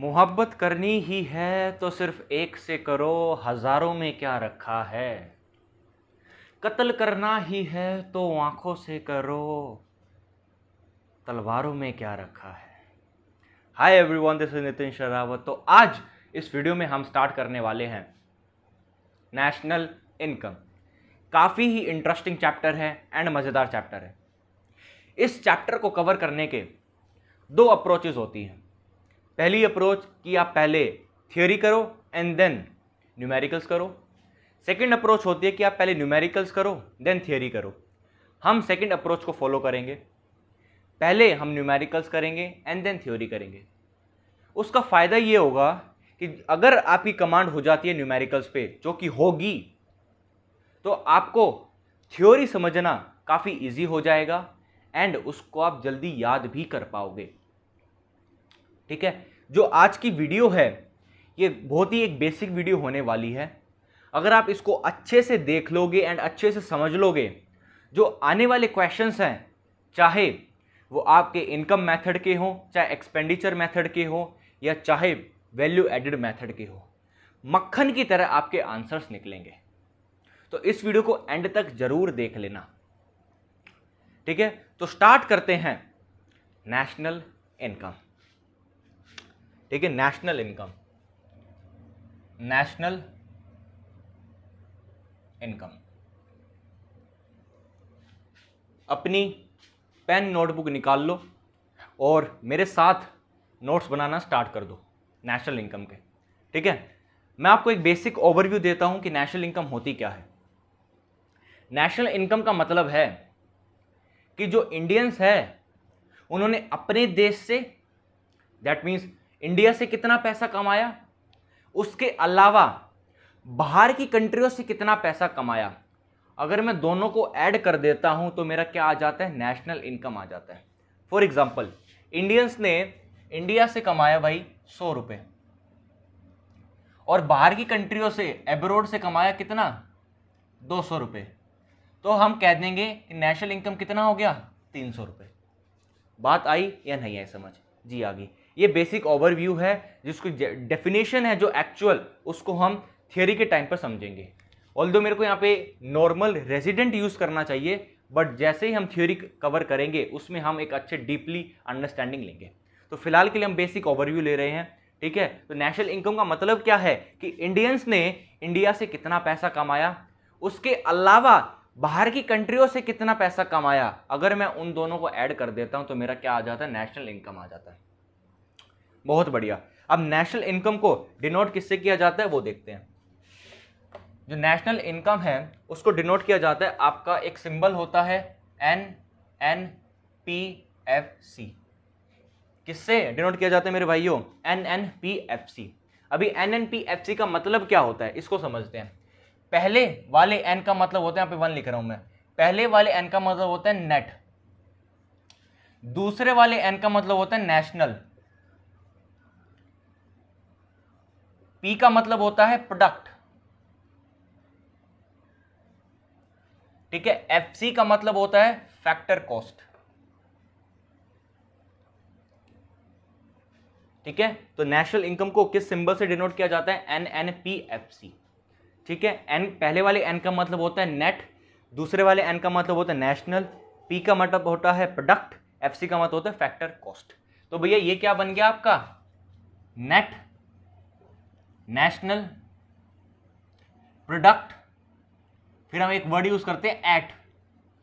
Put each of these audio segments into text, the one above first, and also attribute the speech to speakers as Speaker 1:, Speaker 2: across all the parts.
Speaker 1: मोहब्बत करनी ही है तो सिर्फ एक से करो, हजारों में क्या रखा है। कत्ल करना ही है तो आंखों से करो, तलवारों में क्या रखा है। Hi everyone, this is Nitin Sherawat. तो आज इस वीडियो में हम स्टार्ट करने वाले हैं नेशनल इनकम। काफ़ी ही इंटरेस्टिंग चैप्टर है एंड मज़ेदार चैप्टर है। इस चैप्टर को कवर करने के दो अप्रोचेज होती हैं। पहली अप्रोच कि आप पहले थियोरी करो एंड देन न्यूमेरिकल्स करो। सेकंड अप्रोच होती है कि आप पहले न्यूमेरिकल्स करो देन थियोरी करो। हम सेकंड अप्रोच को फॉलो करेंगे। पहले हम न्यूमेरिकल्स करेंगे एंड देन थ्योरी करेंगे। उसका फ़ायदा ये होगा कि अगर आपकी कमांड हो जाती है न्यूमेरिकल्स पे, जो कि होगी, तो आपको थ्योरी समझना काफ़ी इजी हो जाएगा एंड उसको आप जल्दी याद भी कर पाओगे। ठीक है, जो आज की वीडियो है ये बहुत ही एक बेसिक वीडियो होने वाली है। अगर आप इसको अच्छे से देख लोगे एंड अच्छे से समझ लोगे, जो आने वाले क्वेश्चंस हैं, चाहे वो आपके इनकम मेथड के हों, चाहे एक्सपेंडिचर मेथड के हों, या चाहे वैल्यू एडेड मेथड के हो, मक्खन की तरह आपके आंसर्स निकलेंगे। तो इस वीडियो को एंड तक जरूर देख लेना। ठीक है, तो स्टार्ट करते हैं नेशनल इनकम। ठीक है, नेशनल इनकम, नेशनल इनकम। अपनी पेन नोटबुक निकाल लो और मेरे साथ नोट्स बनाना स्टार्ट कर दो नेशनल इनकम के। ठीक है, मैं आपको एक बेसिक ओवरव्यू देता हूं कि नेशनल इनकम होती क्या है। नेशनल इनकम का मतलब है कि जो इंडियंस है उन्होंने अपने देश से, दैट मीन्स इंडिया से कितना पैसा कमाया, उसके अलावा बाहर की कंट्रियों से कितना पैसा कमाया। अगर मैं दोनों को ऐड कर देता हूं तो मेरा क्या आ जाता है, नेशनल इनकम आ जाता है। फॉर एग्जाम्पल, इंडियंस ने इंडिया से कमाया भाई 100 रुपये और बाहर की कंट्रियों से, एब्रोड से कमाया कितना, 200 रुपये। तो हम कह देंगे कि नेशनल इनकम कितना हो गया, 300 रुपये। बात आई या नहीं आई समझ? जी आ गई। ये बेसिक ओवरव्यू है, जिसको डेफिनेशन है जो एक्चुअल, उसको हम थियोरी के टाइम पर समझेंगे। ऑल्दो मेरे को यहाँ पे नॉर्मल रेजिडेंट यूज करना चाहिए, बट जैसे ही हम थ्योरी कवर करेंगे उसमें हम एक अच्छे डीपली अंडरस्टैंडिंग लेंगे। तो फिलहाल के लिए हम बेसिक ओवरव्यू ले रहे हैं। ठीक है, तो नेशनल इनकम का मतलब क्या है कि इंडियंस ने इंडिया से कितना पैसा कमाया, उसके अलावा बाहर की कंट्रियों से कितना पैसा कमाया। अगर मैं उन दोनों को ऐड कर देता हूं तो मेरा क्या आ जाता है, नेशनल इनकम आ जाता है। बहुत बढ़िया। अब नेशनल इनकम को डिनोट किससे किया जाता है वो देखते हैं। जो नेशनल इनकम है उसको डिनोट किया जाता है, आपका एक सिंबल होता है NNPFC। किससे डिनोट किया जाता है मेरे भाइयों, NNPFC। अभी NNPFC का मतलब क्या होता है इसको समझते हैं। पहले वाले एन का मतलब होता है, यहाँ पे 1 लिख रहा हूं मैं, पहले वाले एन का मतलब होता है नेट, दूसरे वाले एन का मतलब होता है नेशनल, पी का मतलब होता है प्रोडक्ट, ठीक है, एफसी का मतलब होता है फैक्टर कॉस्ट। ठीक है, तो नेशनल इनकम को किस सिंबल से डिनोट किया जाता है, NNPFC। ठीक है, एन पहले वाले एन का मतलब होता है नेट, दूसरे वाले एन का मतलब होता है नेशनल, पी का मतलब होता है प्रोडक्ट, एफसी का मतलब होता है फैक्टर कॉस्ट। तो भैया ये क्या बन गया आपका, नेट, नेशनल, प्रोडक्ट, फिर हम एक वर्ड यूज करते हैं एट,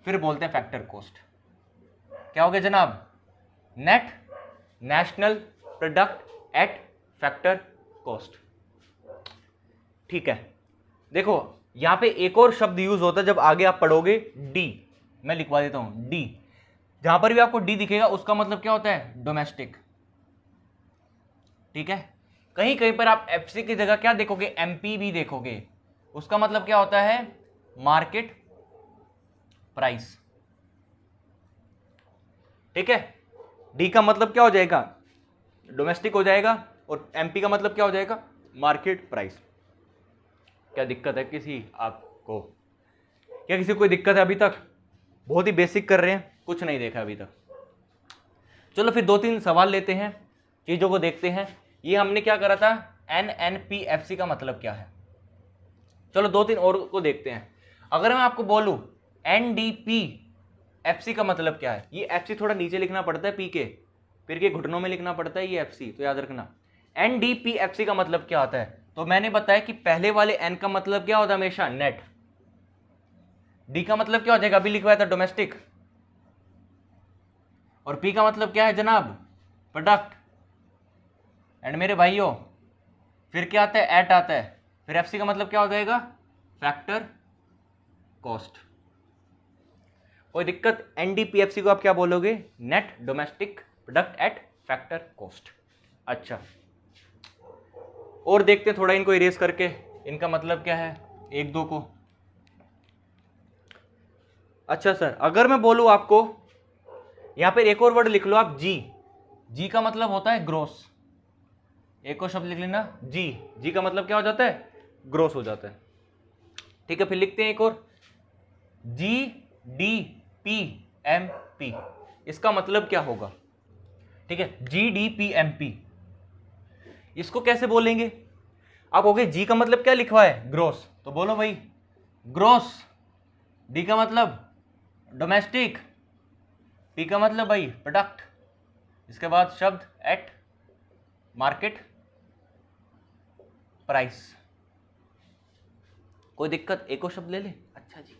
Speaker 1: फिर बोलते हैं फैक्टर कॉस्ट। क्या हो गया जनाब, net, national, product, at, factor cost. ठीक है, देखो यहां पे एक और शब्द यूज होता है जब आगे आप पढ़ोगे, डी। मैं लिखवा देता हूं डी। जहां पर भी आपको डी दिखेगा उसका मतलब क्या होता है, डोमेस्टिक। ठीक है, कहीं कहीं पर आप एफसी की जगह क्या देखोगे, एमपी भी देखोगे, उसका मतलब क्या होता है, मार्केट प्राइस। ठीक है, डी का मतलब क्या हो जाएगा, डोमेस्टिक हो जाएगा, और एमपी का मतलब क्या हो जाएगा, मार्केट प्राइस। क्या दिक्कत है किसी आपको, क्या किसी को कोई दिक्कत है अभी तक? बहुत ही बेसिक कर रहे हैं, कुछ नहीं देखा अभी तक। चलो फिर 2-3 सवाल लेते हैं, चीजों को देखते हैं ये हमने क्या करा था, NNPFC का मतलब क्या है। चलो 2-3 और को देखते हैं। अगर मैं आपको बोलूं NDPFC का मतलब क्या है, ये FC थोड़ा नीचे लिखना पड़ता है, पी के फिर के घुटनों में लिखना पड़ता है ये FC, तो याद रखना। NDPFC का मतलब क्या होता है, तो मैंने बताया कि पहले वाले N का मतलब क्या होता है हमेशा, नेट। D का मतलब क्या हो जाएगा, अभी लिखवाया था डोमेस्टिक, और P का मतलब क्या है जनाब, प्रोडक्ट। एंड मेरे भाइयों फिर क्या आता है, एट आता है, फिर FC का मतलब क्या हो जाएगा, फैक्टर कॉस्ट। कोई दिक्कत, NDPFC को आप क्या बोलोगे, net domestic product at factor cost. अच्छा, और देखते हैं थोड़ा इनको इरेज करके, इनका मतलब क्या है एक दो को। अच्छा सर, अगर मैं बोलूं आपको, यहां पर एक और वर्ड लिख लो आप, जी का मतलब होता है ग्रोस। एक और शब्द लिख लेना, जी का मतलब क्या हो जाता है, ग्रोस हो जाता है। ठीक है, फिर लिखते हैं एक और, GDPMP, इसका मतलब क्या होगा। ठीक है, GDPMP इसको कैसे बोलेंगे, आप कहोगे जी का मतलब क्या लिखवा है, ग्रोस, तो बोलो भाई ग्रोस। डी का मतलब डोमेस्टिक, पी का मतलब भाई प्रोडक्ट, इसके बाद शब्द एट मार्केट प्राइस। कोई दिक्कत, एक और शब्द ले ले। अच्छा जी,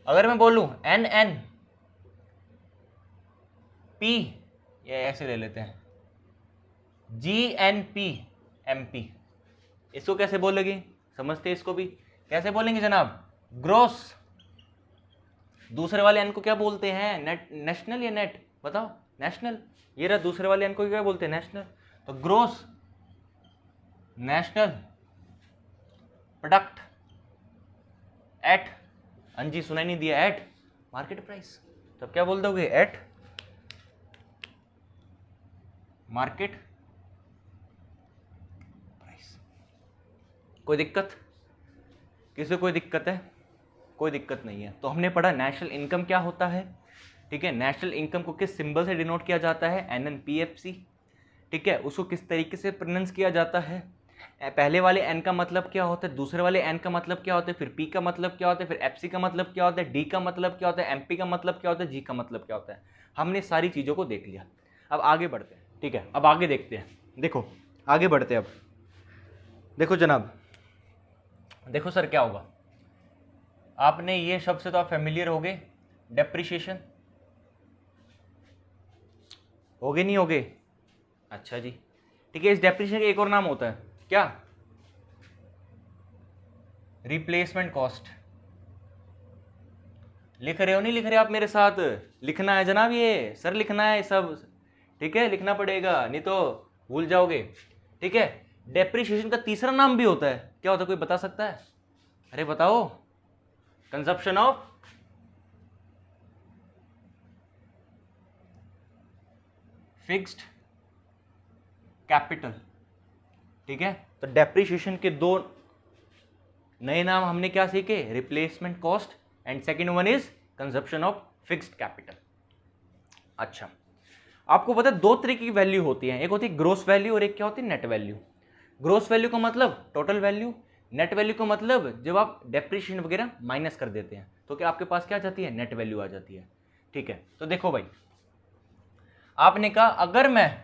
Speaker 1: अगर मैं बोलूं NNP, ये ऐसे ले लेते हैं, GNPMP, इसको कैसे बोलेंगे, समझते हैं इसको भी कैसे बोलेंगे जनाब, ग्रोस। दूसरे वाले एन को क्या बोलते हैं, नेट, नेशनल या नेट, बताओ, नेशनल। ये रहा दूसरे वाले एन को क्या बोलते हैं, नेशनल। तो ग्रोस नेशनल प्रोडक्ट एट, अंजी सुनाई नहीं दिया, एट मार्केट प्राइस, तब क्या बोल दोगे, एट मार्केट प्राइस। कोई दिक्कत, किसी कोई दिक्कत है, कोई दिक्कत नहीं है। तो हमने पढ़ा नेशनल इनकम क्या होता है। ठीक है, नेशनल इनकम को किस सिंबल से डिनोट किया जाता है, NNPFC। ठीक है, उसको किस तरीके से प्रोनाउंस किया जाता है, पहले वाले एन का मतलब क्या होता है, दूसरे वाले एन का मतलब क्या होता है, फिर पी का मतलब क्या होता है, फिर एफसी का मतलब क्या होता है, डी का मतलब क्या होता है, एमपी का मतलब क्या होता है, जी का मतलब क्या होता है। हमने सारी चीज़ों को देख लिया, अब आगे बढ़ते हैं। ठीक है, अब आगे देखते हैं, देखो आगे बढ़ते हैं। अब देखो जनाब, देखो सर क्या होगा, आपने ये शब्द से तो आप फेमिलियर हो गए, डेप्रिशिएशन हो गए, नहीं हो गए, अच्छा जी ठीक है। इस डेप्रिशिएशन का एक और नाम होता है क्या, रिप्लेसमेंट कॉस्ट। लिख रहे हो, नहीं लिख रहे आप मेरे साथ, लिखना है जनाब, ये सर लिखना है सब, ठीक है, लिखना पड़ेगा नहीं तो भूल जाओगे। ठीक है, डेप्रिशिएशन का तीसरा नाम भी होता है, क्या होता है, कोई बता सकता है, अरे बताओ, कंजप्शन ऑफ फिक्स्ड कैपिटल। ठीक है, तो डेप्रिशिएशन के दो नए नाम हमने क्या सीखे, replacement cost and second one is consumption of fixed capital. अच्छा, आपको पता है दो तरीके की वैल्यू होती है, एक होती है ग्रोस वैल्यू और एक क्या होती है, नेट वैल्यू। ग्रोस वैल्यू का मतलब टोटल वैल्यू, नेट वैल्यू का मतलब जब आप डेप्रिशिएशन वगैरह माइनस कर देते हैं तो क्या आपके पास क्या आ जाती है, नेट वैल्यू आ जाती है। ठीक है, तो देखो भाई, आपने कहा अगर मैं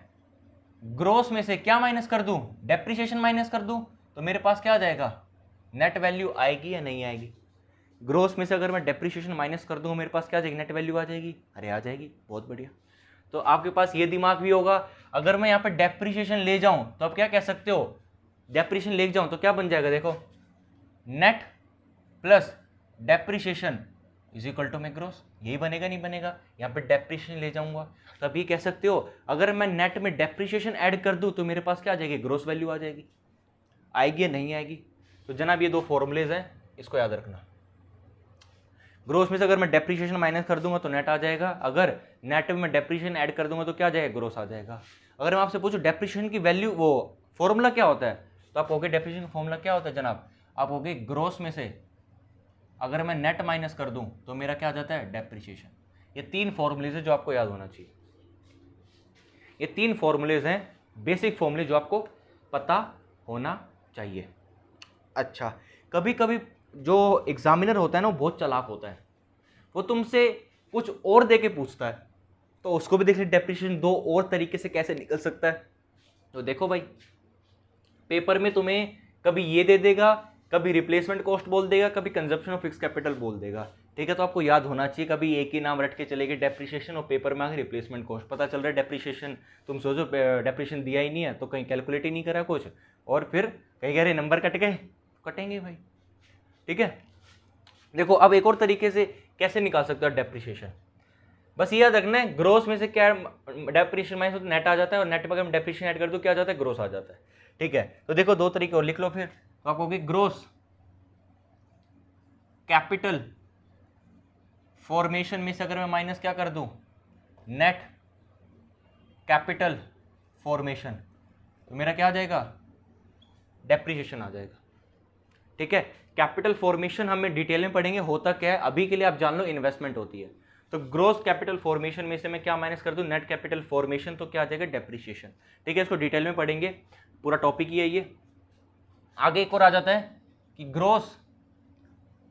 Speaker 1: ग्रोस में से क्या माइनस कर दूं, डेप्रिशिएशन माइनस कर दूं, तो मेरे पास क्या आ जाएगा, नेट वैल्यू आएगी या नहीं आएगी। ग्रोस में से अगर मैं डेप्रिशिएशन माइनस कर दूं, मेरे पास क्या आ जाएगी, नेट वैल्यू आ जाएगी, अरे आ जाएगी, बहुत बढ़िया। तो आपके पास ये दिमाग भी होगा, अगर मैं यहाँ पे डेप्रिशिएशन ले जाऊं तो आप क्या कह सकते हो, डेप्रिशिएशन ले जाऊं तो क्या बन जाएगा, देखो net plus depreciation is equal to में ग्रोस, यही बनेगा, नहीं बनेगा, यहाँ पे डेप्रिशिएशन ले जाऊंगा तो आप ये कह सकते हो, अगर मैं नेट में डेप्रिशिएशन ऐड कर दूं तो मेरे पास क्या आ जाएगी, ग्रोस वैल्यू आ जाएगी, आएगी या नहीं आएगी। तो जनाब ये दो फॉर्मूलेज हैं, इसको याद रखना। ग्रोस में से अगर मैं डेप्रिशिएशन माइनस कर दूंगा तो नेट आ जाएगा, अगर नेट में मैं डेप्रिशिएशन ऐड कर दूंगा तो क्या आ जाएगा, ग्रोस आ जाएगा। अगर मैं आपसे पूछूं डेप्रिशिएशन की वैल्यू, वो फॉर्मूला क्या होता है, तो आप कहोगे डेप्रिशिएशन का फॉर्मूला क्या होता है जनाब, आप कहोगे ग्रोस में से अगर मैं नेट माइनस कर दूं तो मेरा क्या आ जाता है, डेप्रिशिएशन। ये तीन फॉर्मूलेज है जो आपको याद होना चाहिए, ये तीन फॉर्मूलेज हैं बेसिक फॉर्मूले जो आपको पता होना चाहिए। अच्छा, कभी कभी जो एग्जामिनर होता है ना वो बहुत चालाक होता है, वो तुमसे कुछ और दे के पूछता है, तो उसको भी देख लीजिए डेप्रिसिएशन दो और तरीके से कैसे निकल सकता है। तो देखो भाई, पेपर में तुम्हें कभी ये दे देगा, कभी रिप्लेसमेंट कॉस्ट बोल देगा, कभी कंजप्शन ऑफ फिक्स कैपिटल बोल देगा। ठीक है, तो आपको याद होना चाहिए, कभी एक ही नाम रट के चलेगी डेप्रिसिएशन और पेपर में आगे रिप्लेसमेंट कॉस्ट। पता चल रहा है डेप्रिसिएशन, तुम सोचो डेप्रिसिएशन दिया ही नहीं है, तो कहीं कैलकुलेट ही नहीं करा कुछ, और फिर कहीं कह रहे नंबर कट गए, कटेंगे भाई। ठीक है, देखो अब एक और तरीके से कैसे निकाल सकते हो डेप्रिसिएशन। बस ये याद रखना है, ग्रोस में से क्या डेप्रिसिएशन माइनस नेट आ जाता है, और नेट पर अगर डेप्रिसिएशन ऐड कर दो क्या आ जाता है, ग्रोस आ जाता है। ठीक है, तो देखो दो तरीके और लिख लो फिर। तो आपको होगी ग्रोस कैपिटल फॉर्मेशन में से अगर मैं माइनस क्या कर दूं, नेट कैपिटल फॉर्मेशन, तो मेरा क्या आ जाएगा, डेप्रिसिएशन आ जाएगा। ठीक है, कैपिटल फॉर्मेशन हमें डिटेल में पढ़ेंगे होता क्या है, अभी के लिए आप जान लो इन्वेस्टमेंट होती है। तो ग्रोस कैपिटल फॉर्मेशन में से मैं क्या माइनस कर दूं, नेट कैपिटल फॉर्मेशन, तो क्या आ जाएगा, डेप्रिसिएशन। ठीक है, इसको डिटेल में पढ़ेंगे, पूरा टॉपिक ही है ये। आगे एक और आ जाता है कि gross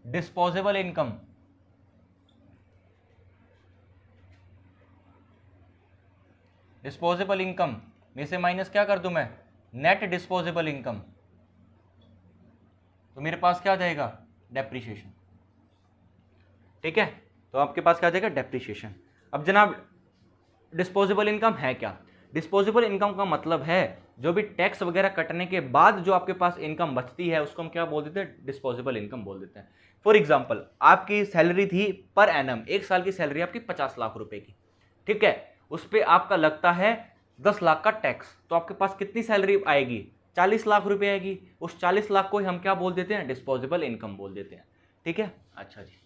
Speaker 1: disposable income, disposable income में से माइनस क्या कर दूं मैं, नेट डिस्पोजेबल इनकम, तो मेरे पास क्या आ जाएगा, डेप्रिसिएशन। ठीक है, तो आपके पास क्या आ जाएगा, डेप्रिसिएशन। अब जनाब डिस्पोजेबल इनकम है क्या, डिस्पोजेबल इनकम का मतलब है जो भी टैक्स वगैरह कटने के बाद जो आपके पास इनकम बचती है उसको हम क्या बोल देते हैं, डिस्पोजेबल इनकम बोल देते हैं। फॉर एग्जांपल, आपकी सैलरी थी पर एनम, एक साल की सैलरी आपकी 50 लाख रुपए की। ठीक है, उस पर आपका लगता है 10 लाख का टैक्स, तो आपके पास कितनी सैलरी आएगी, 40 लाख रुपए आएगी। उस 40 लाख को ही हम क्या बोल देते हैं, डिस्पोजेबल इनकम बोल देते हैं। ठीक है, अच्छा जी,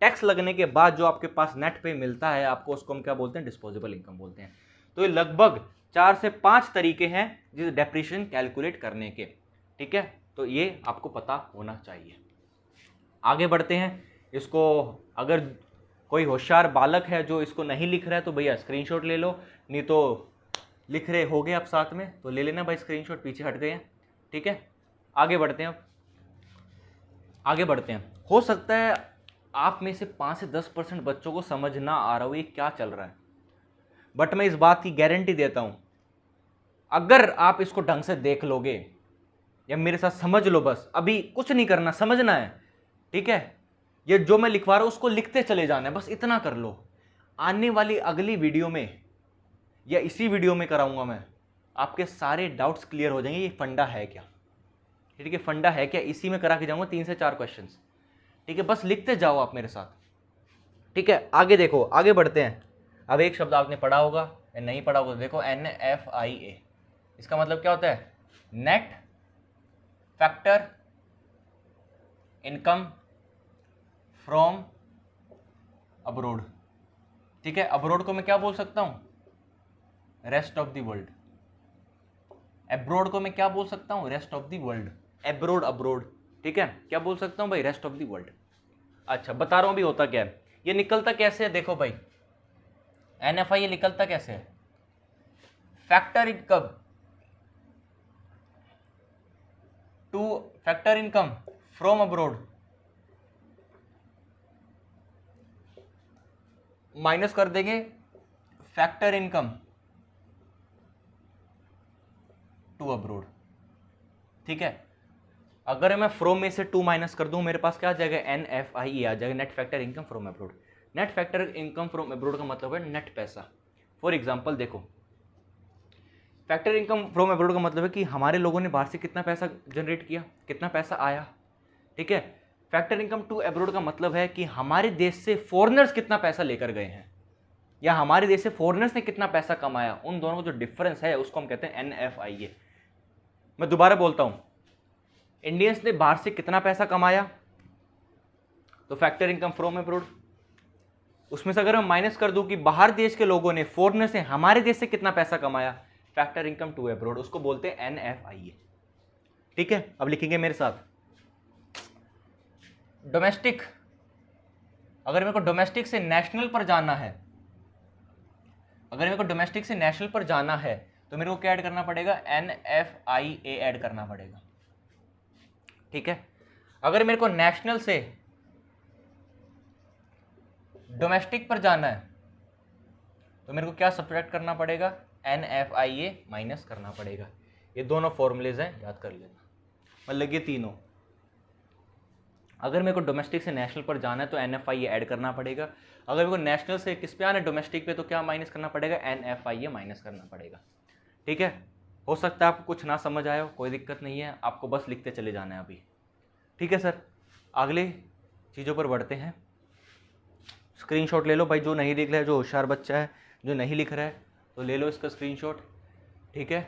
Speaker 1: टैक्स लगने के बाद जो आपके पास नेट पे मिलता है आपको, उसको हम क्या बोलते हैं, डिस्पोजेबल इनकम बोलते हैं। तो ये लगभग 4 से 5 तरीके हैं जिस डेप्रिसिएशन कैलकुलेट करने के। ठीक है, तो ये आपको पता होना चाहिए। आगे बढ़ते हैं, इसको अगर कोई होशियार बालक है जो इसको नहीं लिख रहा है तो भैया स्क्रीनशॉट ले लो, नहीं तो लिख रहे होगे आप साथ में तो ले लेना भाई स्क्रीनशॉट, पीछे हट गए हैं। ठीक है, आगे बढ़ते हैं। अब आगे बढ़ते हैं, हो सकता है आप में से 5 से 10% बच्चों को समझ ना आ रहा हो ये क्या चल रहा है, बट मैं इस बात की गारंटी देता हूं, अगर आप इसको ढंग से देख लोगे या मेरे साथ समझ लो, बस अभी कुछ नहीं करना, समझना है। ठीक है, ये जो मैं लिखवा रहा हूं उसको लिखते चले जाना है, बस इतना कर लो। आने वाली अगली वीडियो में या इसी वीडियो में कराऊंगा मैं, आपके सारे डाउट्स क्लियर हो जाएंगे, ये फंडा है क्या। ठीक है, फंडा है क्या, इसी में करा के जाऊंगा 3 से 4 क्वेश्चंस। ठीक है, बस लिखते जाओ आप मेरे साथ। ठीक है, आगे देखो, आगे बढ़ते हैं। अब एक शब्द आपने पढ़ा होगा या नहीं पढ़ा होगा, देखो NFIA, इसका मतलब क्या होता है, net factor income from abroad. ठीक है, अब्रोड को मैं क्या बोल सकता हूं, rest of the world. Abroad को मैं क्या बोल सकता हूं, rest of the world. Abroad, abroad. ठीक है, क्या बोल सकता हूं भाई, रेस्ट ऑफ द वर्ल्ड। अच्छा, बता रहा हूं अभी होता क्या है, ये निकलता कैसे है, देखो भाई NFI ये निकलता कैसे है, factor income two factor income from abroad minus कर देंगे फैक्टर इनकम टू अब्रोड। ठीक है, अगर मैं फ्रॉम में से 2 माइनस कर दूं मेरे पास क्या आ जाएगा, NFI आ जाएगा, net factor income from abroad. Net factor income from abroad का मतलब है नेट पैसा। फॉर एग्जांपल देखो, फैक्टर इनकम फ्रॉम अब्रोड का मतलब है कि हमारे लोगों ने बाहर से कितना पैसा जनरेट किया, कितना पैसा आया। ठीक है, फैक्टर इनकम टू अब्रोड का मतलब है कि हमारे देश से फॉरेनर्स कितना पैसा लेकर गए हैं, या हमारे देश से फॉरेनर्स ने कितना पैसा कमाया, उन दोनों का जो डिफरेंस है उसको हम कहते हैं NFI। मैं दोबारा बोलता हूं, इंडियंस ने बाहर से कितना पैसा कमाया तो फैक्टर इनकम फ्रॉम अब्रोड, उसमें से अगर मैं माइनस कर दूं कि बाहर देश के लोगों ने, फॉरेनर से हमारे देश से कितना पैसा कमाया, फैक्टर इनकम टू अब्रोड, उसको बोलते हैं NFI। ठीक है, अब लिखेंगे मेरे साथ, डोमेस्टिक, अगर मेरे को डोमेस्टिक से नेशनल पर जाना है, अगर मेरे को डोमेस्टिक से नेशनल पर जाना है तो मेरे को क्या ऐड करना पड़ेगा, NFIA ऐड करना पड़ेगा। ठीक है, अगर मेरे को नेशनल से डोमेस्टिक पर जाना है तो मेरे को क्या सब्ट्रैक्ट करना पड़ेगा, NFIA माइनस करना पड़ेगा। ये दोनों फॉर्मूलेज हैं, याद कर लेना, मतलब ये तीनों। अगर मेरे को डोमेस्टिक से नेशनल पर जाना है तो NFIA ऐड करना पड़ेगा, अगर मेरे को नेशनल से किस पे आना है, डोमेस्टिक पे, तो क्या माइनस करना पड़ेगा, NFIA माइनस करना पड़ेगा। ठीक है, हो सकता है आपको कुछ ना समझ आया हो, कोई दिक्कत नहीं है, आपको बस लिखते चले जाना है अभी। ठीक है सर, अगले चीज़ों पर बढ़ते हैं। स्क्रीनशॉट ले लो भाई, जो नहीं लिख रहा है, जो होशियार बच्चा है, जो नहीं लिख रहा है तो ले लो इसका स्क्रीनशॉट। ठीक है,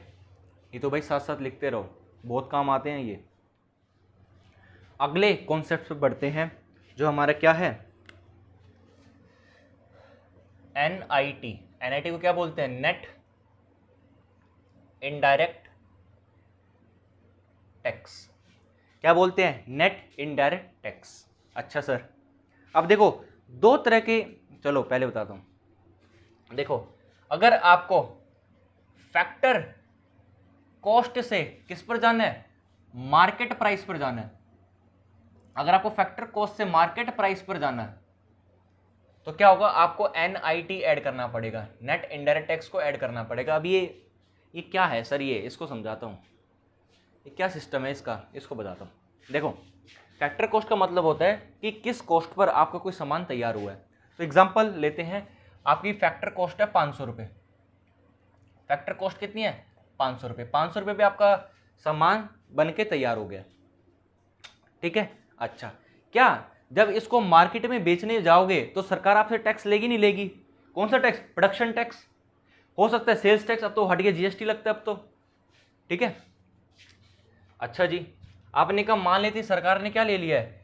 Speaker 1: ये तो भाई साथ साथ लिखते रहो, बहुत काम आते हैं ये। अगले कॉन्सेप्ट पे बढ़ते हैं, जो हमारा क्या है, NIT को क्या बोलते हैं, नेट इनडायरेक्ट टैक्स। क्या बोलते हैं, नेट इनडायरेक्ट टैक्स। अच्छा सर, अब देखो दो तरह के, चलो पहले बताता हूं। देखो, अगर आपको फैक्टर कॉस्ट से किस पर जाना है, मार्केट प्राइस पर जाना है, अगर आपको फैक्टर कॉस्ट से मार्केट प्राइस पर जाना है तो क्या होगा, आपको NIT ऐड करना पड़ेगा, नेट इनडायरेक्ट टैक्स को ऐड करना पड़ेगा। अब ये क्या है सर, ये इसको समझाता हूँ, ये क्या सिस्टम है इसका, इसको बताता हूँ। देखो, फैक्टर कॉस्ट का मतलब होता है कि किस कॉस्ट पर आपका कोई सामान तैयार हुआ है। तो एग्जांपल लेते हैं, आपकी फैक्टर कॉस्ट है 500 रुपये। फैक्टर कॉस्ट कितनी है, 500 रुपये। 500 रुपये पे आपका सामान बन के तैयार हो गया। ठीक है, अच्छा, क्या जब इसको मार्केट में बेचने जाओगे तो सरकार आपसे टैक्स लेगी नहीं लेगी? कौन सा टैक्स, प्रोडक्शन टैक्स, हो सकता है सेल्स टैक्स, अब तो हट गया, GST लगता है अब तो। ठीक है, अच्छा जी, आपने कहा मान लेती सरकार ने क्या ले लिया है,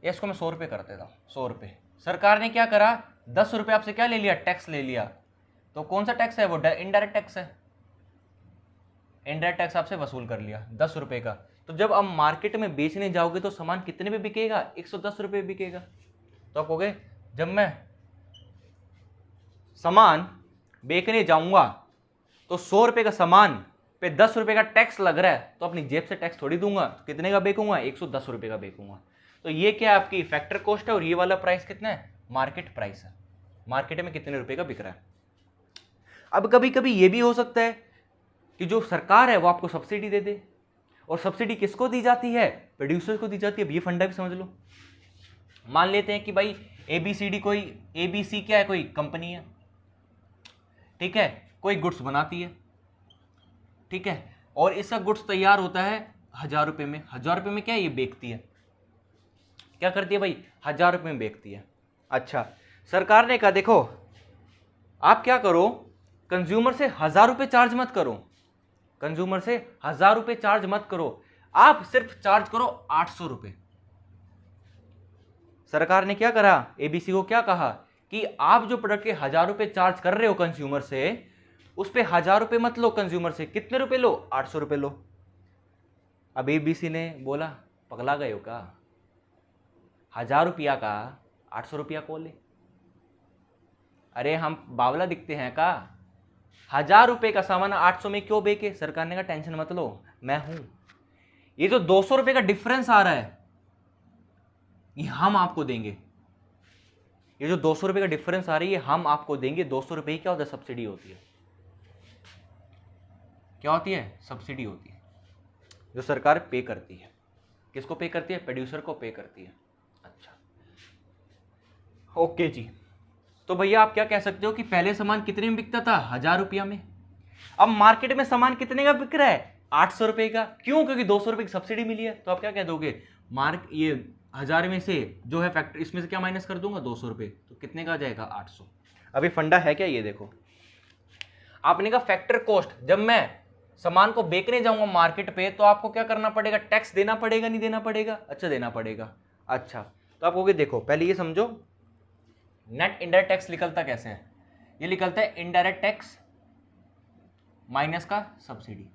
Speaker 1: इसको मैं 100 रुपये कर देता हूँ, 100 रुपये। सरकार ने क्या करा, 10 रुपये आपसे क्या ले लिया, टैक्स ले लिया। तो कौन सा टैक्स है वो, इनडायरेक्ट टैक्स है। इनडायरेक्ट टैक्स आपसे वसूल कर लिया 10 रुपये का। तो जब आप मार्केट में बेचने जाओगे तो सामान कितने पे बिकेगा, 110 रुपये बिकेगा। तो आप कहोगे जब मैं सामान बेचने जाऊंगा तो 100 रुपये का सामान पे 10 रुपये का टैक्स लग रहा है, तो अपनी जेब से टैक्स थोड़ी दूंगा, तो कितने का बेचूंगा, 110 रुपये का बेचूंगा। तो ये क्या है, आपकी फैक्टर कॉस्ट है, और ये वाला प्राइस कितना है, मार्केट प्राइस है, मार्केट में कितने रुपए का बिक रहा है। अब कभी कभी ये भी हो सकता है कि जो सरकार है वो आपको सब्सिडी दे दे, और सब्सिडी किसको दी जाती है, प्रोड्यूसर को दी जाती है। ये फंडा भी समझ लो। मान लेते हैं कि भाई ABCD, कोई ABC क्या है, कोई कंपनी है, ठीक है, कोई गुड्स बनाती है, ठीक है, और इसका गुड्स तैयार होता है 1000 रुपये में। 1000 रुपये में क्या है, ये बेचती है, क्या करती है भाई, 1000 रुपये में बेचती है। अच्छा, सरकार ने कहा देखो आप क्या करो, कंज्यूमर से 1000 रुपये चार्ज मत करो, कंज्यूमर से 1000 रुपये चार्ज मत करो, आप सिर्फ चार्ज करो 800 रुपये। सरकार ने क्या करा, ABC को क्या कहा कि आप जो प्रोडक्ट के 1000 रुपये चार्ज कर रहे हो कंज्यूमर से, उस पे 1000 रुपये मत लो कंज्यूमर से, कितने रुपए लो, 800 रुपये लो। अब ABC ने बोला पगला गए हो का, 1000 रुपया का 800 रुपया को ले, अरे हम बावला दिखते हैं का, 1000 रुपये का सामान 800 में क्यों बेचे। सरकार ने कहा टेंशन मत लो, मैं हूं, ये जो 200 रुपये का डिफरेंस आ रहा है ये हम आपको देंगे, ये जो 200 रुपये का डिफरेंस आ रही है हम आपको देंगे। 200 रुपये क्या होता है, सब्सिडी होती है। क्या होती है, सब्सिडी होती है, जो सरकार पे करती है। किसको पे करती है, प्रोड्यूसर को पे करती है। अच्छा, ओके जी, तो भैया आप क्या कह सकते हो कि पहले सामान कितने में बिकता था, 1000 रुपया में, अब मार्केट में सामान कितने का बिक रहा है, 800 रुपये का। क्यों, क्योंकि 200 रुपये की सब्सिडी मिली है। तो आप क्या कह दोगे, ये 1000 में से जो है फैक्टर, इसमें से क्या माइनस कर दूंगा, 200 रुपये, तो कितने का आ जाएगा, 800। अभी फंडा है क्या, ये देखो, आपने कहा फैक्टर कॉस्ट, जब मैं सामान को बेचने जाऊंगा मार्केट पे तो आपको क्या करना पड़ेगा, टैक्स देना पड़ेगा, नहीं देना पड़ेगा, अच्छा देना पड़ेगा। अच्छा, तो आप कहोगे देखो पहले ये समझो, नेट इनडायरेक्ट टैक्स निकलता कैसे है, ये निकलता है इनडायरेक्ट टैक्स माइनस का सब्सिडी।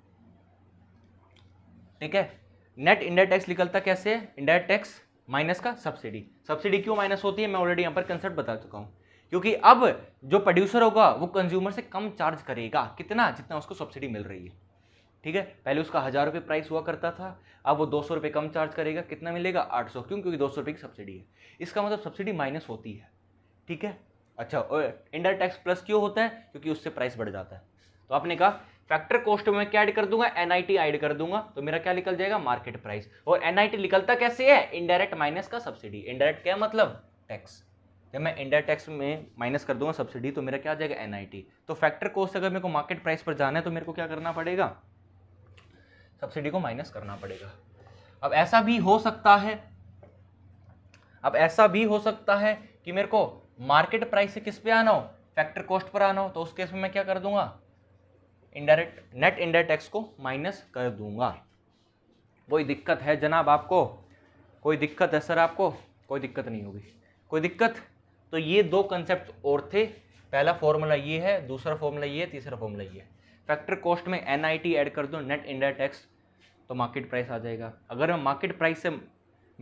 Speaker 1: ठीक है, नेट इनडायरेक्ट टैक्स निकलता कैसे है, इनडायरेक्ट टैक्स माइनस का सब्सिडी। सब्सिडी क्यों माइनस होती है, मैं ऑलरेडी यहाँ पर कंसेप्ट बता चुका हूँ, क्योंकि अब जो प्रोड्यूसर होगा वो कंज्यूमर से कम चार्ज करेगा, कितना, जितना उसको सब्सिडी मिल रही है। ठीक है, पहले उसका 1000 रुपये प्राइस हुआ करता था, अब वो 200 रुपये कम चार्ज करेगा, कितना मिलेगा 800, क्यों, क्योंकि 200 रुपये की सब्सिडी है। इसका मतलब सब्सिडी माइनस होती है। ठीक है, अच्छा, और इंडायरेक्ट टैक्स प्लस क्यों होता है, क्योंकि उससे प्राइस बढ़ जाता है। तो आपने कहा फैक्टर कॉस्ट में क्या ऐड कर दूंगा, एनआईटी ऐड कर दूंगा, तो मेरा क्या निकल जाएगा, मार्केट प्राइस। और एनआईटी निकलता कैसे है, इनडायरेक्ट माइनस का सब्सिडी। इनडायरेक्ट क्या मतलब, टैक्स। जब मैं इनडायरेक्ट टैक्स में माइनस कर दूंगा सब्सिडी, तो मेरा क्या आ जाएगा, एनआईटी। तो फैक्टर कॉस्ट अगर मेरे को मार्केट प्राइस पर जाना है तो मेरे को क्या करना पड़ेगा, सब्सिडी को माइनस करना पड़ेगा। अब ऐसा भी हो सकता है कि मेरे को मार्केट प्राइस से किस पे आना हो, फैक्टर कॉस्ट पर आना हो, तो उस केस में मैं क्या कर दूंगा, नेट इनडायरेक्ट टैक्स को माइनस कर दूंगा। कोई दिक्कत है जनाब आपको, कोई दिक्कत है सर आपको, कोई दिक्कत नहीं होगी, कोई दिक्कत। तो ये दो कंसेप्ट और थे, पहला फॉर्मूला ये है, दूसरा फॉर्मूला ये है, तीसरा फॉर्मूला ये है। फैक्टर कॉस्ट में एनआईटी ऐड कर दूं, नेट इनडायरेक्ट टैक्स, तो मार्केट प्राइस आ जाएगा। अगर मैं मार्केट प्राइस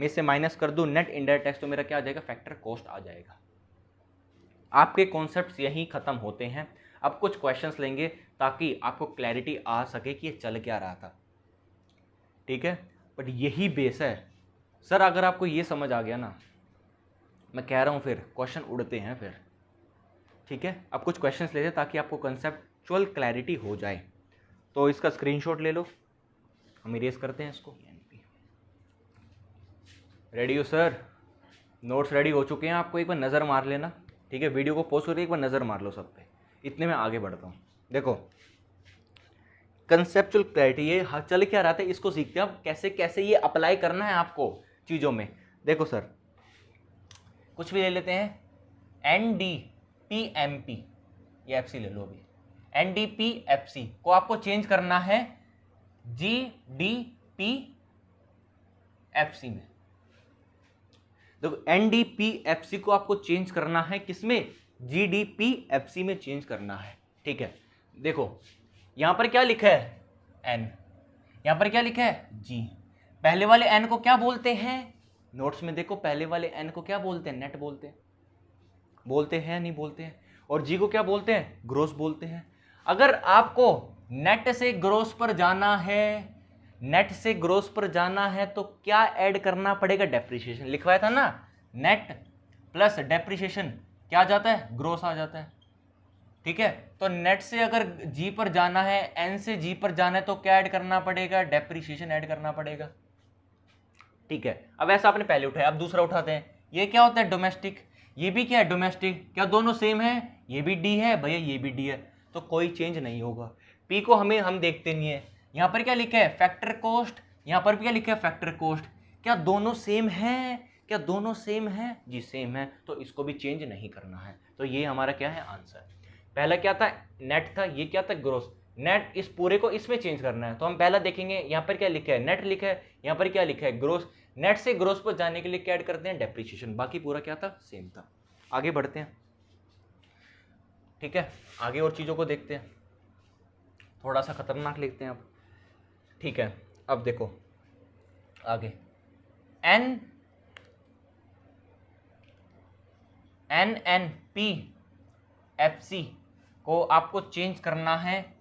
Speaker 1: से माइनस कर दूं नेट इनडायरेक्ट टैक्स, तो मेरा क्या आ जाएगा, फैक्टर कॉस्ट आ जाएगा। आपके कॉन्सेप्ट्स यहीं खत्म होते हैं। अब कुछ क्वेश्चंस लेंगे ताकि आपको क्लैरिटी आ सके कि ये चल क्या रहा था। ठीक है, बट यही बेस है सर। अगर आपको ये समझ आ गया ना, मैं कह रहा हूँ फिर क्वेश्चन उड़ते हैं फिर। ठीक है, अब कुछ क्वेश्चंस लेते हैं ताकि आपको कंसेप्चुअल क्लैरिटी हो जाए। तो इसका स्क्रीनशॉट ले लो, हम इरेज करते हैं इसको। रेडी हो सर, नोट्स रेडी हो चुके हैं, आपको एक बार नज़र मार लेना। ठीक है, वीडियो को पॉज करके एक बार नज़र मार लो सब पे। इतने में आगे बढ़ता हूँ। देखो कंसेप्चुअल क्लैरिटी, ये चल क्या रहा था, इसको सीखते हैं अब कैसे कैसे ये अप्लाई करना है आपको चीज़ों में। देखो सर, कुछ भी ले लेते हैं, NDPMP, ये FC ले लो अभी। NDPFC को आपको चेंज करना है GDPFC में। देखो NDPFC को आपको चेंज करना है किसमें, GDPFC में चेंज करना है। ठीक है, देखो यहां पर क्या लिखा है, N, यहां पर क्या लिखा है, G। पहले वाले N को क्या बोलते हैं, नोट्स में देखो, पहले वाले N को क्या बोलते हैं, नेट बोलते हैं, नहीं बोलते हैं। और G को क्या बोलते हैं, ग्रोस बोलते हैं। अगर आपको नेट से ग्रोस पर जाना है, तो क्या ऐड करना पड़ेगा, डेप्रिसिएशन। लिखवाया था ना, नेट प्लस डेप्रिसिएशन क्या आ जाता है, ग्रोस आ जाता है। ठीक है, तो नेट से अगर जी पर जाना है, एन से जी पर जाना है, तो क्या ऐड करना पड़ेगा, डेप्रिसिएशन ऐड करना पड़ेगा। ठीक है, अब ऐसा आपने पहले उठाया, अब दूसरा उठाते हैं। ये क्या होता है, डोमेस्टिक, ये भी क्या है, डोमेस्टिक। क्या दोनों सेम है, ये भी डी है भैया, ये भी डी है, तो कोई चेंज नहीं होगा। पी को हम देखते नहीं है। यहाँ पर क्या लिखा है, फैक्टर कॉस्ट, यहाँ पर भी क्या लिखा है, फैक्टर कॉस्ट। क्या दोनों सेम है, जी सेम है, तो इसको भी चेंज नहीं करना है। तो ये हमारा क्या है, आंसर। पहला क्या था, नेट था, ये क्या था, ग्रोस। नेट, इस पूरे को इसमें चेंज करना है, तो हम पहला देखेंगे यहाँ पर क्या लिखा है, नेट लिखा है, यहाँ पर क्या लिखा है, ग्रोस। नेट से ग्रोस पर जाने के लिए क्या ऐड करते हैं, डेप्रिसिएशन। बाकी पूरा क्या था, सेम था। आगे बढ़ते हैं। ठीक है, आगे और चीज़ों को देखते हैं, थोड़ा सा खतरनाक लिखते हैं अब। ठीक है, अब देखो आगे, NNPFC को आपको चेंज करना है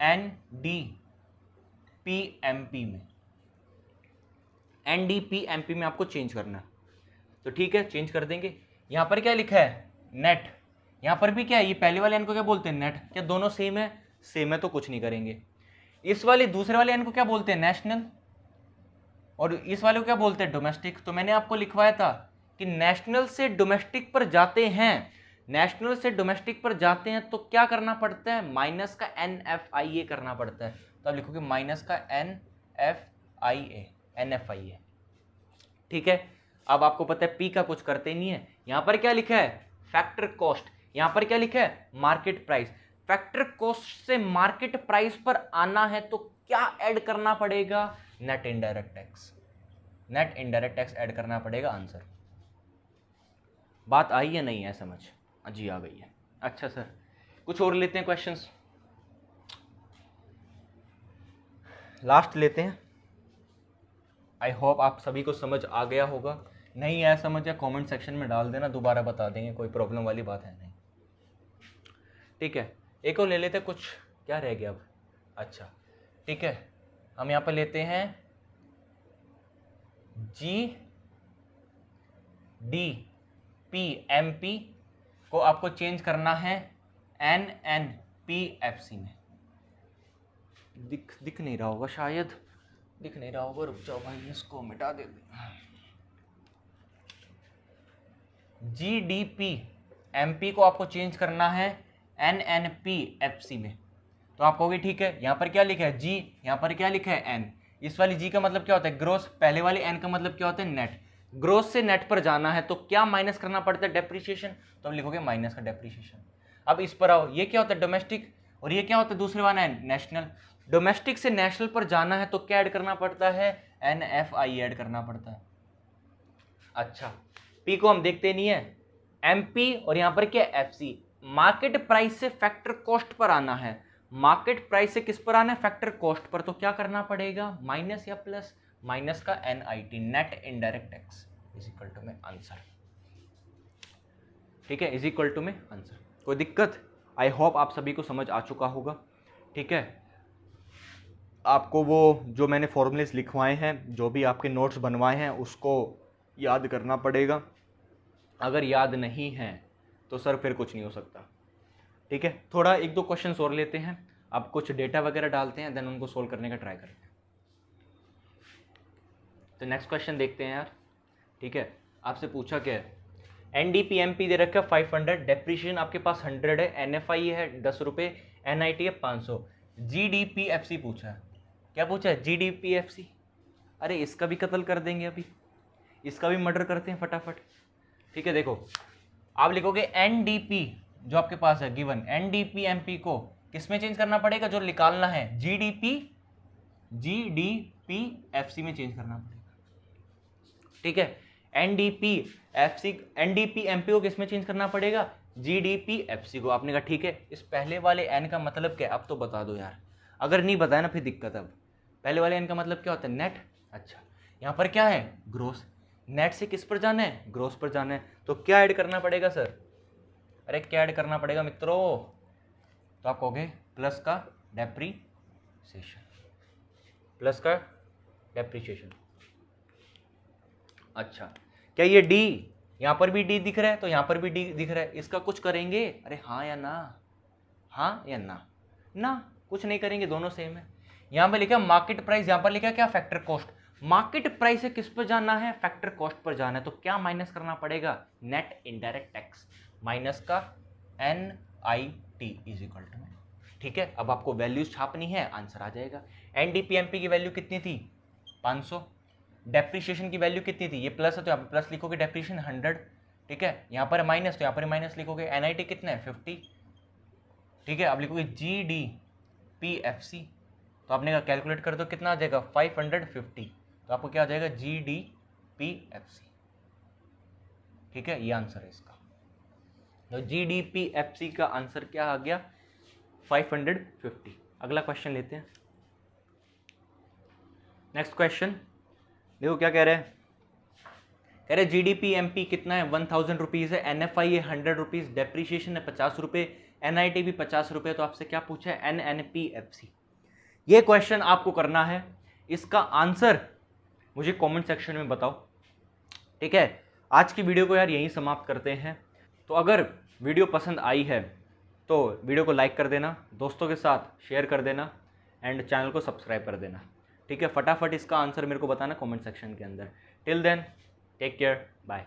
Speaker 1: NDPMP में। NDPMP में आपको चेंज करना है, तो ठीक है, चेंज कर देंगे। यहाँ पर क्या लिखा है, नेट। यहाँ पर भी क्या है, ये पहले वाले एन को क्या बोलते हैं, नेट। क्या दोनों सेम है, तो कुछ नहीं करेंगे। इस वाले दूसरे वाले एन को क्या बोलते हैं, नेशनल। और इस वाले को क्या बोलते हैं, डोमेस्टिक। तो मैंने आपको लिखवाया था कि नेशनल से डोमेस्टिक पर जाते हैं, तो क्या करना पड़ता है, माइनस का NFIA करना पड़ता है। तो आप लिखोगे माइनस का NFIA। ठीक है, अब आपको पता है पी का कुछ करते नहीं है। यहां पर क्या लिखा है, फैक्टर कॉस्ट। यहां पर क्या लिखा है, मार्केट प्राइस। फैक्टर कॉस्ट से मार्केट प्राइस पर आना है तो क्या ऐड करना पड़ेगा, नेट इनडायरेक्ट टैक्स ऐड करना पड़ेगा, आंसर। बात आई या नहीं है समझ, जी आ गई है। अच्छा सर, कुछ और लेते हैं क्वेश्चंस, लास्ट लेते हैं। आई होप आप सभी को समझ आ गया होगा नहीं आया समझ या कमेंट सेक्शन में डाल देना, दोबारा बता देंगे, कोई प्रॉब्लम वाली बात है नहीं। ठीक है, एक और ले लेते, कुछ क्या रह गया अब। अच्छा ठीक है, हम यहाँ पर लेते हैं GDP को आपको चेंज करना है NNPFC में। दिख नहीं रहा होगा, शायद दिख नहीं रहा होगा, रुक जाओ भाई इसको मिटा देते हैं। GDP को आपको चेंज करना है NNPFC में। तो आप कहोगे ठीक है, यहाँ पर क्या लिखा है G, यहाँ पर क्या लिखा है N। इस वाली G का मतलब क्या होता है ग्रोस, पहले वाली N का मतलब क्या होता है नेट। ग्रोस से नेट पर जाना है तो क्या माइनस करना पड़ता है, डेप्रिसिएशन, तो हम लिखोगे माइनस का डेप्रिसिएशन। अब इस पर आओ, ये क्या होता है डोमेस्टिक, और ये क्या होता है दूसरे वाला है नेशनल। डोमेस्टिक से नेशनल पर जाना है तो क्या ऐड करना पड़ता है, NFI ऐड करना पड़ता है। अच्छा, P को हम देखते नहीं है, MP और यहाँ पर क्या FC, मार्केट प्राइस से फैक्टर कॉस्ट पर आना है। मार्केट प्राइस से किस पर आना है, फैक्टर कॉस्ट पर, तो क्या करना पड़ेगा माइनस या प्लस, माइनस का NIT, net indirect tax is equal to में आंसर। ठीक है, इज इक्वल टू में आंसर। कोई दिक्कत, आई होप आप सभी को समझ आ चुका होगा। ठीक है, आपको वो जो मैंने फॉर्मूलेस लिखवाए हैं, जो भी आपके नोट्स बनवाए हैं, उसको याद करना पड़ेगा। अगर याद नहीं है तो सर फिर कुछ नहीं हो सकता। ठीक है, थोड़ा एक दो क्वेश्चंस और लेते हैं, अब कुछ डेटा वगैरह डालते हैं, देन उनको सोल्व करने का ट्राई करते हैं। तो नेक्स्ट क्वेश्चन देखते हैं यार। ठीक है, आपसे पूछा क्या है, NDP-MP दे रखा है 500, डेप्रिशिएशन आपके पास 100 है, NFI है 10 रुपये, NIT है 500, GDP-FC पूछा है। क्या पूछा है, GDP-FC। अरे इसका भी कत्ल कर देंगे, अभी इसका भी मर्डर करते हैं फटाफट। ठीक है, देखो आप लिखोगे NDP जो आपके पास है गिवन, NDP-MP को किस में चेंज करना पड़ेगा, जो निकालना है GDP-FC में चेंज करना पड़ेगा। ठीक है, NDP-MP को किस में चेंज करना पड़ेगा, GDP-FC को। आपने कहा ठीक है, इस पहले वाले N का मतलब क्या है, अब तो बता दो यार, अगर नहीं बताया ना फिर दिक्कत। अब पहले वाले N का मतलब क्या होता है, नेट। अच्छा, यहाँ पर क्या है ग्रोस, नेट से किस पर जाना है, ग्रोस पर जाना है, तो क्या ऐड करना पड़ेगा सर, अरे क्या ऐड करना पड़ेगा मित्रों, तो आप कहोगे प्लस का डेप्रीसिएशन, प्लस का डेप्रीसिएशन। अच्छा, क्या ये D, यहाँ पर भी D दिख रहा है तो यहाँ पर भी D दिख रहा है, इसका कुछ करेंगे, अरे हाँ या ना, हाँ या ना, ना कुछ नहीं करेंगे, दोनों सेम है। यहाँ पे लिखा मार्केट प्राइस, यहाँ पर लिखा क्या फैक्टर कॉस्ट। मार्केट प्राइस से किस पर जाना है, फैक्टर कॉस्ट पर जाना है, तो क्या माइनस करना पड़ेगा, नेट इनडायरेक्ट टैक्स, माइनस का NIT इज इक्वल टू में। ठीक है, अब आपको वैल्यूज छापनी है, आंसर आ जाएगा। NDP-MP की वैल्यू कितनी थी 500, डेप्रिसिएशन की वैल्यू कितनी थी, ये प्लस है तो यहाँ पर प्लस लिखोगे, डेप्रिसिएशन 100। ठीक है, यहाँ पर माइनस तो यहाँ पर माइनस लिखोगे, NIT कितना है 50। ठीक है, अब लिखोगे GDP-FC, तो आपने कहा कैलकुलेट कर दो कितना आ जाएगा 550, तो आपको क्या आ जाएगा GDP-FC। ठीक है, ये आंसर है इसका, तो GDP-FC का आंसर क्या आ गया 550। अगला क्वेश्चन लेते हैं, नेक्स्ट क्वेश्चन देखो क्या कह रहे हैं, कह रहे GDP-MP कितना है 1000 रुपीज़ है, NFI है 100 रुपीज़, डेप्रीशिएशन है 50 रुपये, NIT भी 50 रुपये, तो आपसे क्या पूछा है NNPFC। ये क्वेश्चन आपको करना है, इसका आंसर मुझे कमेंट सेक्शन में बताओ। ठीक है, आज की वीडियो को यार यहीं समाप्त करते हैं। तो अगर वीडियो पसंद आई है तो वीडियो को लाइक कर देना, दोस्तों के साथ शेयर कर देना, एंड चैनल को सब्सक्राइब कर देना। ठीक है, फटाफट इसका आंसर मेरे को बताना कमेंट सेक्शन के अंदर। Till then take care, bye.